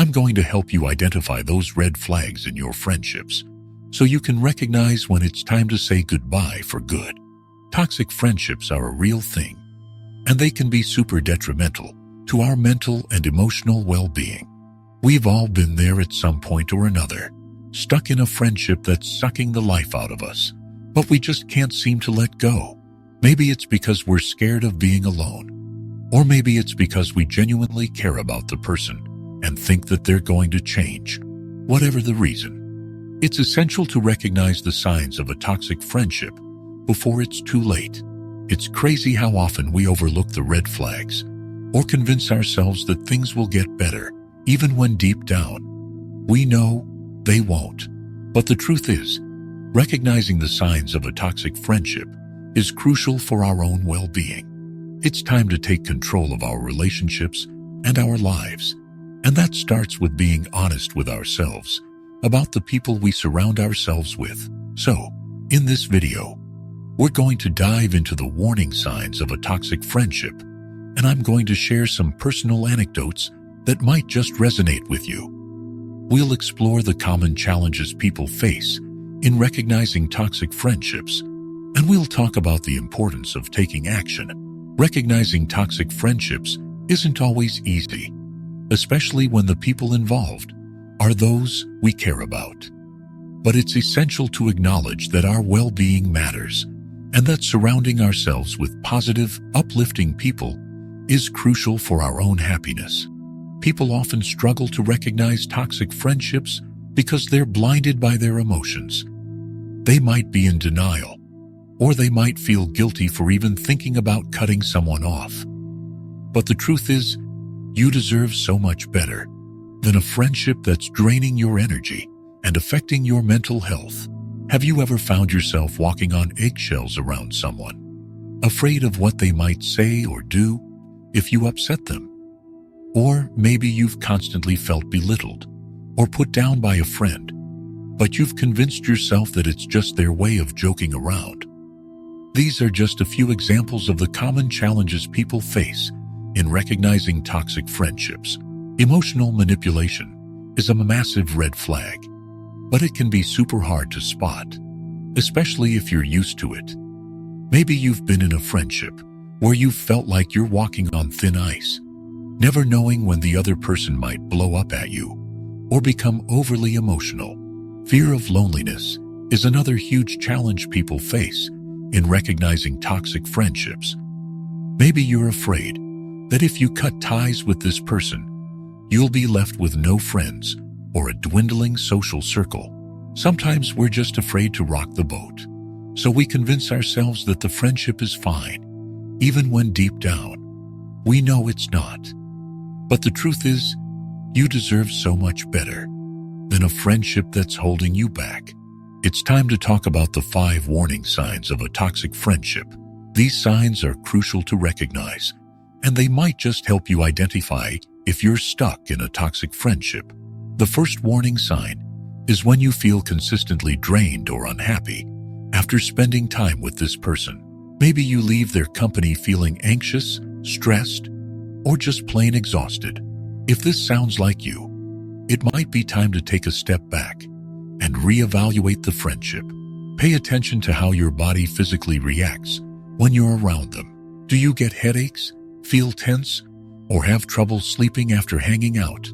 I'm going to help you identify those red flags in your friendships so you can recognize when it's time to say goodbye for good. Toxic friendships are a real thing, and they can be super detrimental to our mental and emotional well-being. We've all been there at some point or another, stuck in a friendship that's sucking the life out of us, but we just can't seem to let go. Maybe it's because we're scared of being alone, or maybe it's because we genuinely care about the person and think that they're going to change. Whatever the reason, it's essential to recognize the signs of a toxic friendship before it's too late. It's crazy how often we overlook the red flags or convince ourselves that things will get better, even when deep down we know they won't. But the truth is, recognizing the signs of a toxic friendship is crucial for our own well-being. It's time to take control of our relationships and our lives, and that starts with being honest with ourselves about the people we surround ourselves with. So, in this video, we're going to dive into the warning signs of a toxic friendship, and I'm going to share some personal anecdotes that might just resonate with you. We'll explore the common challenges people face in recognizing toxic friendships, and we'll talk about the importance of taking action. Recognizing toxic friendships isn't always easy, especially when the people involved are those we care about. But it's essential to acknowledge that our well-being matters, and that surrounding ourselves with positive, uplifting people is crucial for our own happiness. People often struggle to recognize toxic friendships because they're blinded by their emotions. They might be in denial, or they might feel guilty for even thinking about cutting someone off. But the truth is, you deserve so much better than a friendship that's draining your energy and affecting your mental health. Have you ever found yourself walking on eggshells around someone, afraid of what they might say or do if you upset them? Or maybe you've constantly felt belittled or put down by a friend, but you've convinced yourself that it's just their way of joking around. These are just a few examples of the common challenges people face in recognizing toxic friendships. Emotional manipulation is a massive red flag, but it can be super hard to spot, especially if you're used to it. Maybe you've been in a friendship where you've felt like you're walking on thin ice, never knowing when the other person might blow up at you or become overly emotional. Fear of loneliness is another huge challenge people face in recognizing toxic friendships. Maybe you're afraid that if you cut ties with this person, you'll be left with no friends or a dwindling social circle. Sometimes we're just afraid to rock the boat, so we convince ourselves that the friendship is fine, even when deep down we know it's not. But the truth is, you deserve so much better than a friendship that's holding you back. It's time to talk about the 5 warning signs of a toxic friendship. These signs are crucial to recognize, and they might just help you identify if you're stuck in a toxic friendship. The first warning sign is when you feel consistently drained or unhappy after spending time with this person. Maybe you leave their company feeling anxious, stressed, or just plain exhausted. If this sounds like you, it might be time to take a step back and reevaluate the friendship. Pay attention to how your body physically reacts when you're around them. Do you get headaches, feel tense, or have trouble sleeping after hanging out?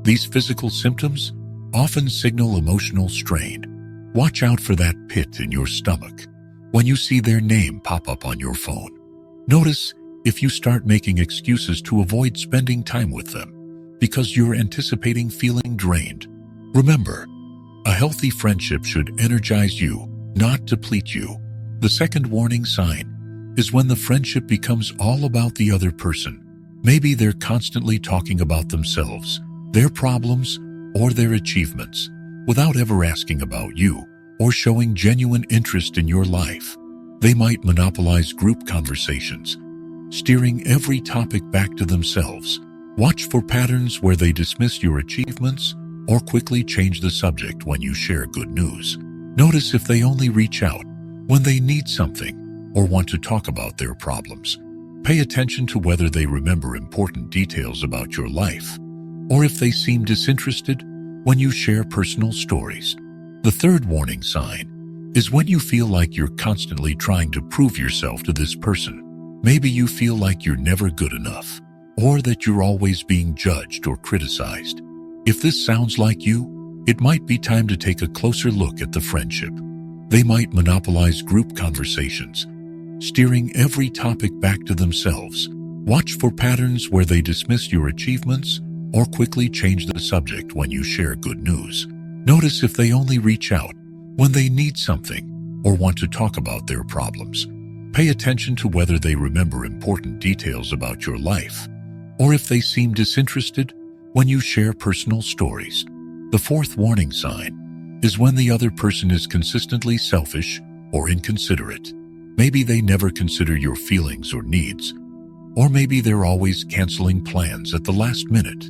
These physical symptoms often signal emotional strain. Watch out for that pit in your stomach when you see their name pop up on your phone. Notice if you start making excuses to avoid spending time with them because you're anticipating feeling drained. Remember, a healthy friendship should energize you, not deplete you. The second warning sign is when the friendship becomes all about the other person. Maybe they're constantly talking about themselves, their problems, or their achievements, without ever asking about you or showing genuine interest in your life. They might monopolize group conversations, steering every topic back to themselves. Watch for patterns where they dismiss your achievements or quickly change the subject when you share good news. Notice if they only reach out when they need something or want to talk about their problems. Pay attention to whether they remember important details about your life or if they seem disinterested when you share personal stories. The third warning sign is when you feel like you're constantly trying to prove yourself to this person. Maybe you feel like you're never good enough, or that you're always being judged or criticized. If this sounds like you, it might be time to take a closer look at the friendship. They might monopolize group conversations, steering every topic back to themselves. Watch for patterns where they dismiss your achievements or quickly change the subject when you share good news. Notice if they only reach out when they need something or want to talk about their problems. Pay attention to whether they remember important details about your life, or if they seem disinterested when you share personal stories. The fourth warning sign is when the other person is consistently selfish or inconsiderate. Maybe they never consider your feelings or needs, or maybe they're always canceling plans at the last minute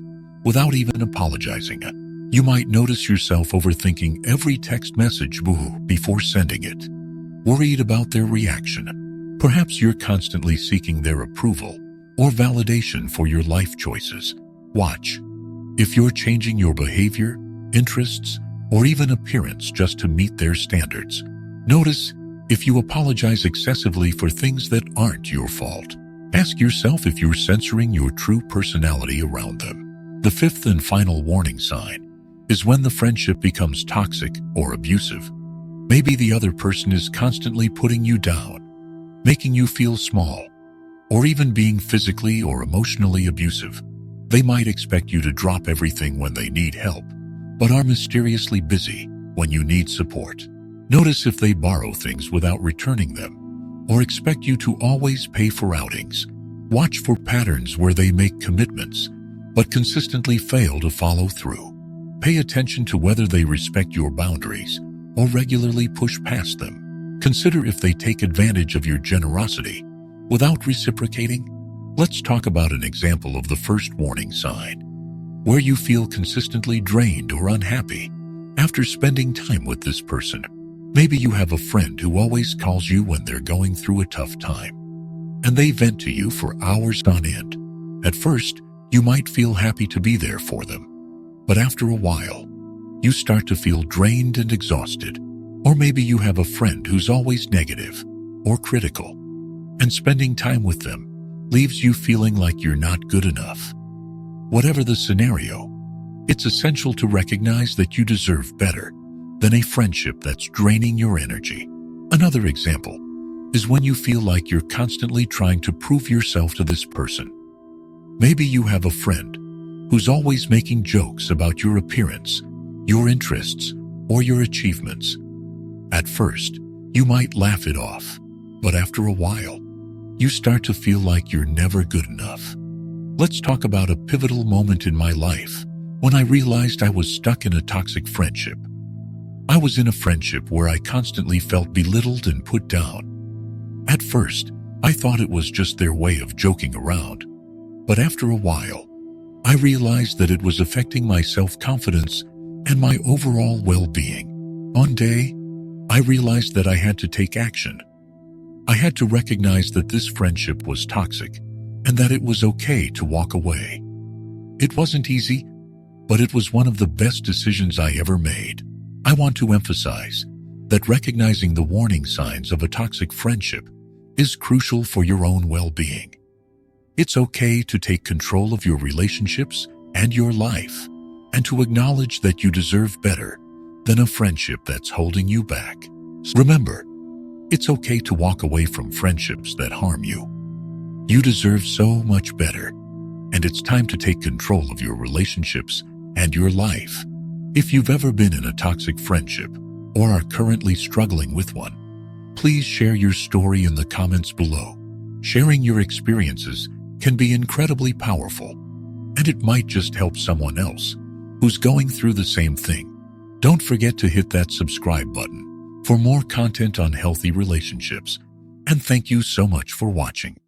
without even apologizing. You might notice yourself overthinking every text message before sending it, worried about their reaction. Perhaps you're constantly seeking their approval or validation for your life choices. Watch if you're changing your behavior, interests, or even appearance just to meet their standards. Notice if you apologize excessively for things that aren't your fault. Ask yourself if you're censoring your true personality around them. The fifth and final warning sign is when the friendship becomes toxic or abusive. Maybe the other person is constantly putting you down, making you feel small, or even being physically or emotionally abusive. They might expect you to drop everything when they need help, but are mysteriously busy when you need support. Notice if they borrow things without returning them, or expect you to always pay for outings. Watch for patterns where they make commitments, but consistently fail to follow through. Pay attention to whether they respect your boundaries or regularly push past them. Consider if they take advantage of your generosity without reciprocating. Let's talk about an example of the first warning sign, where you feel consistently drained or unhappy after spending time with this person. Maybe you have a friend who always calls you when they're going through a tough time, and they vent to you for hours on end. At first, you might feel happy to be there for them, but after a while, you start to feel drained and exhausted. Or maybe you have a friend who's always negative or critical, and spending time with them leaves you feeling like you're not good enough. Whatever the scenario, it's essential to recognize that you deserve better than a friendship that's draining your energy. Another example is when you feel like you're constantly trying to prove yourself to this person. Maybe you have a friend who's always making jokes about your appearance, your interests, or your achievements. At first, you might laugh it off, but after a while, you start to feel like you're never good enough. Let's talk about a pivotal moment in my life when I realized I was stuck in a toxic friendship. I was in a friendship where I constantly felt belittled and put down. At first, I thought it was just their way of joking around. But after a while, I realized that it was affecting my self-confidence and my overall well-being. One day, I realized that I had to take action. I had to recognize that this friendship was toxic and that it was okay to walk away. It wasn't easy, but it was one of the best decisions I ever made. I want to emphasize that recognizing the warning signs of a toxic friendship is crucial for your own well-being. It's okay to take control of your relationships and your life, and to acknowledge that you deserve better than a friendship that's holding you back. Remember, it's okay to walk away from friendships that harm you. You deserve so much better, and it's time to take control of your relationships and your life. If you've ever been in a toxic friendship or are currently struggling with one, please share your story in the comments below. Sharing your experiences can be incredibly powerful, and it might just help someone else who's going through the same thing. Don't forget to hit that subscribe button for more content on healthy relationships, and thank you so much for watching.